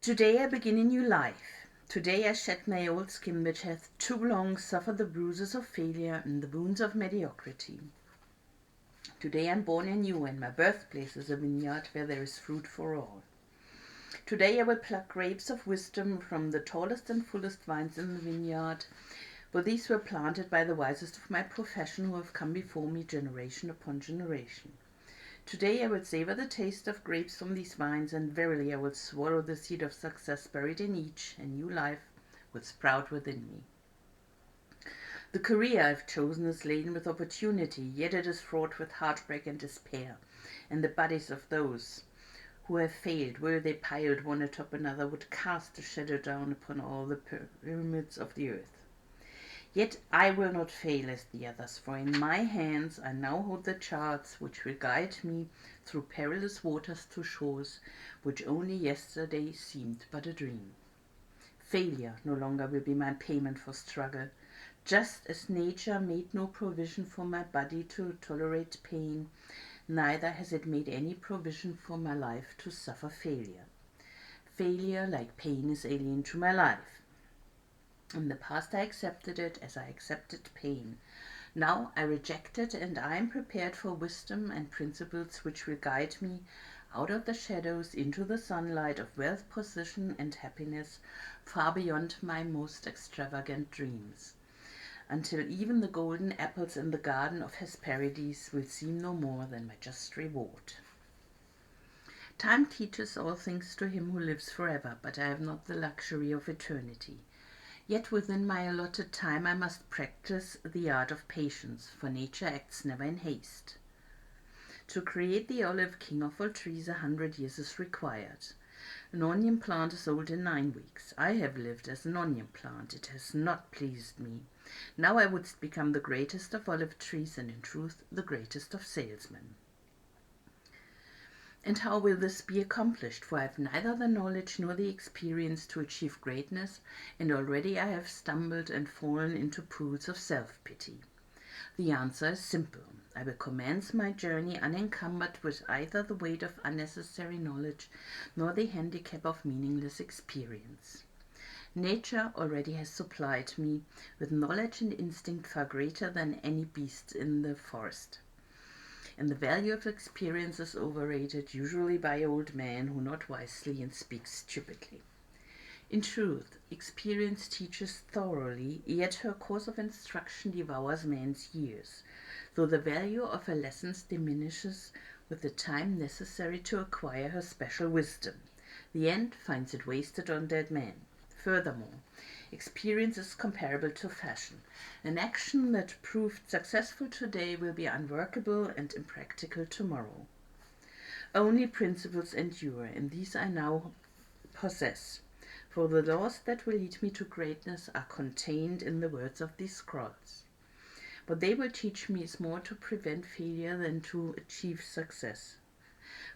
Today I begin a new life. Today I shed my old skin which hath too long suffered the bruises of failure and the wounds of mediocrity. Today I am born anew, and my birthplace is a vineyard where there is fruit for all. Today I will pluck grapes of wisdom from the tallest and fullest vines in the vineyard, for these were planted by the wisest of my profession who have come before me generation upon generation. Today I will savor the taste of grapes from these vines, and verily I will swallow the seed of success buried in each, and new life will sprout within me. The career I have chosen is laden with opportunity, yet it is fraught with heartbreak and despair, and the bodies of those who have failed, were they piled one atop another, would cast a shadow down upon all the pyramids of the earth. Yet I will not fail as the others, for in my hands I now hold the charts which will guide me through perilous waters to shores which only yesterday seemed but a dream. Failure no longer will be my payment for struggle. Just as nature made no provision for my body to tolerate pain, neither has it made any provision for my life to suffer failure. Failure, like pain, is alien to my life. In the past I accepted it as I accepted pain. Now I reject it, and I am prepared for wisdom and principles which will guide me out of the shadows into the sunlight of wealth, position, and happiness, far beyond my most extravagant dreams, until even the golden apples in the garden of Hesperides will seem no more than my just reward. Time teaches all things to him who lives forever, but I have not the luxury of eternity. Yet within my allotted time I must practice the art of patience, for nature acts never in haste. To create the olive king of all trees 100 years is required. An onion plant is old in 9 weeks. I have lived as an onion plant. It has not pleased me. Now I would become the greatest of olive trees, and in truth the greatest of salesmen. And how will this be accomplished? For I have neither the knowledge nor the experience to achieve greatness, and already I have stumbled and fallen into pools of self-pity. The answer is simple. I will commence my journey unencumbered with either the weight of unnecessary knowledge nor the handicap of meaningless experience. Nature already has supplied me with knowledge and instinct far greater than any beast in the forest. And the value of experience is overrated, usually by old men who not wisely and speak stupidly. In truth, experience teaches thoroughly, yet her course of instruction devours man's years, though the value of her lessons diminishes with the time necessary to acquire her special wisdom. The end finds it wasted on dead men. Furthermore, experience is comparable to fashion. An action that proved successful today will be unworkable and impractical tomorrow. Only principles endure, and these I now possess, for the laws that will lead me to greatness are contained in the words of these scrolls. What they will teach me is more to prevent failure than to achieve success.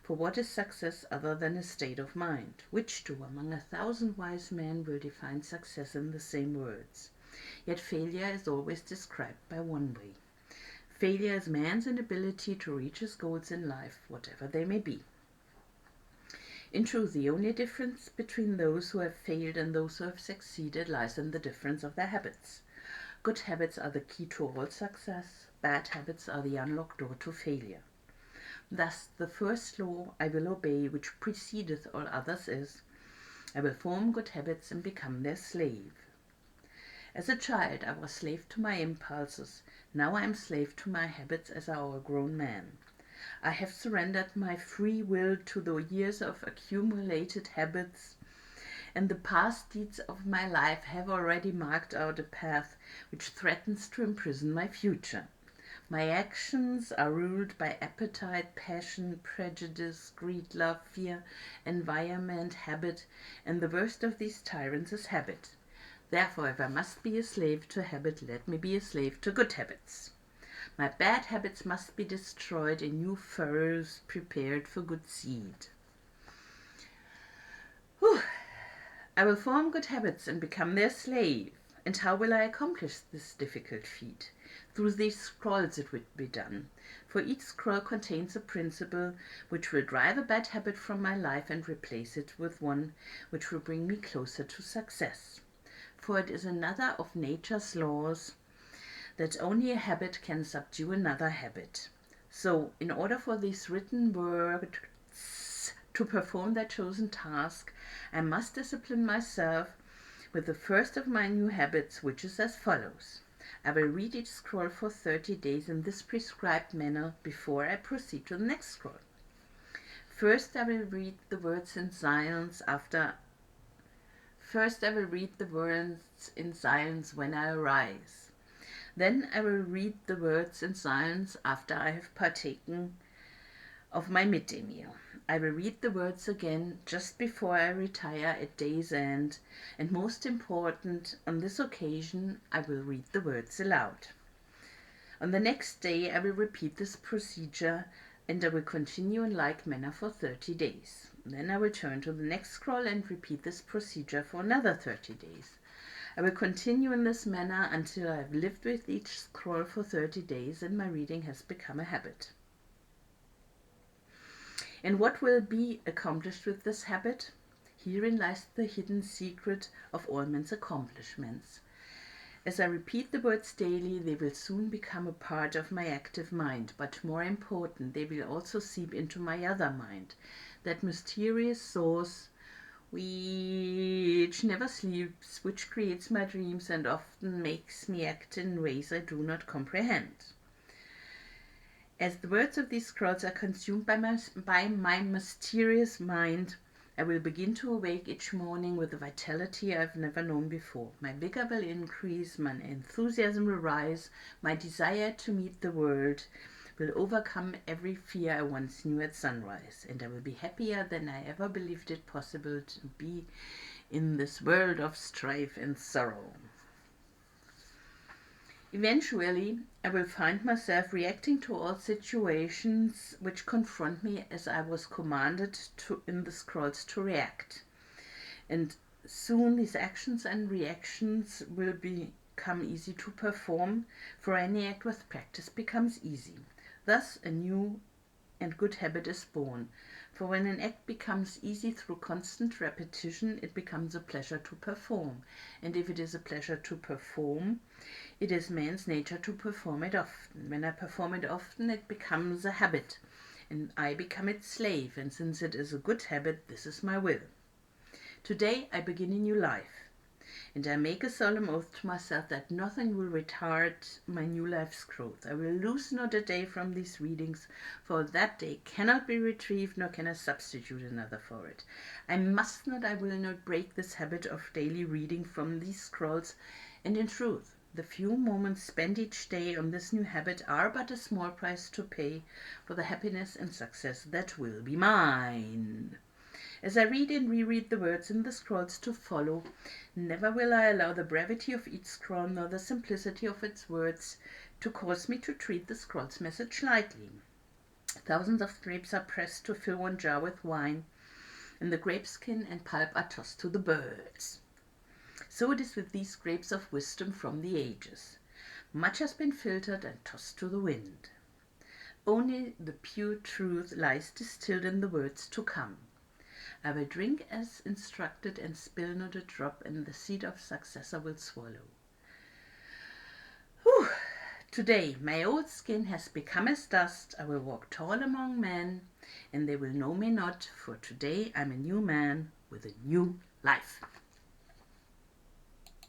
For what is success other than a state of mind? Which two among 1,000 wise men will define success in the same words? Yet failure is always described by one way. Failure is man's inability to reach his goals in life, whatever they may be. In truth, the only difference between those who have failed and those who have succeeded lies in the difference of their habits. Good habits are the key to all success. Bad habits are the unlocked door to failure. Thus, the first law I will obey, which precedeth all others, is, I will form good habits and become their slave. As a child, I was slave to my impulses. Now I am slave to my habits as a grown man. I have surrendered my free will to the years of accumulated habits, and the past deeds of my life have already marked out a path which threatens to imprison my future. My actions are ruled by appetite, passion, prejudice, greed, love, fear, environment, habit, and the worst of these tyrants is habit. Therefore, if I must be a slave to habit, let me be a slave to good habits. My bad habits must be destroyed and new furrows prepared for good seed. Whew. I will form good habits and become their slave. And how will I accomplish this difficult feat? Through these scrolls it would be done. For each scroll contains a principle which will drive a bad habit from my life and replace it with one which will bring me closer to success. For it is another of nature's laws that only a habit can subdue another habit. So, in order for these written words to perform their chosen task, I must discipline myself with the first of my new habits, which is as follows. I will read each scroll for 30 days in this prescribed manner before I proceed to the next scroll. First I will read the words in silence when I arise. Then I will read the words in silence after I have partaken of my midday meal. I will read the words again just before I retire at day's end, and most important, on this occasion, I will read the words aloud. On the next day, I will repeat this procedure, and I will continue in like manner for 30 days. Then I will turn to the next scroll and repeat this procedure for another 30 days. I will continue in this manner until I have lived with each scroll for 30 days and my reading has become a habit. And what will be accomplished with this habit? Herein lies the hidden secret of all men's accomplishments. As I repeat the words daily, they will soon become a part of my active mind, but more important, they will also seep into my other mind, that mysterious source which never sleeps, which creates my dreams and often makes me act in ways I do not comprehend. As the words of these scrolls are consumed by my mysterious mind, I will begin to awake each morning with a vitality I've never known before. My vigor will increase, my enthusiasm will rise, my desire to meet the world will overcome every fear I once knew at sunrise, and I will be happier than I ever believed it possible to be in this world of strife and sorrow. Eventually, I will find myself reacting to all situations which confront me as I was commanded in the scrolls to react. And soon these actions and reactions will become easy to perform, for any act with practice becomes easy. Thus, a new and good habit is born. For when an act becomes easy through constant repetition, it becomes a pleasure to perform. And if it is a pleasure to perform, it is man's nature to perform it often. When I perform it often, it becomes a habit, and I become its slave. And since it is a good habit, this is my will. Today, I begin a new life. And I make a solemn oath to myself that nothing will retard my new life's growth. I will lose not a day from these readings, for that day cannot be retrieved, nor can I substitute another for it. I will not break this habit of daily reading from these scrolls, and in truth, the few moments spent each day on this new habit are but a small price to pay for the happiness and success that will be mine. As I read and reread the words in the scrolls to follow, never will I allow the brevity of each scroll nor the simplicity of its words to cause me to treat the scroll's message lightly. Thousands of grapes are pressed to fill one jar with wine, and the grape skin and pulp are tossed to the birds. So it is with these grapes of wisdom from the ages. Much has been filtered and tossed to the wind. Only the pure truth lies distilled in the words to come. I will drink as instructed and spill not a drop, and the seed of success I will swallow. Whew. Today my old skin has become as dust. I will walk tall among men, and they will know me not, for today I'm a new man with a new life.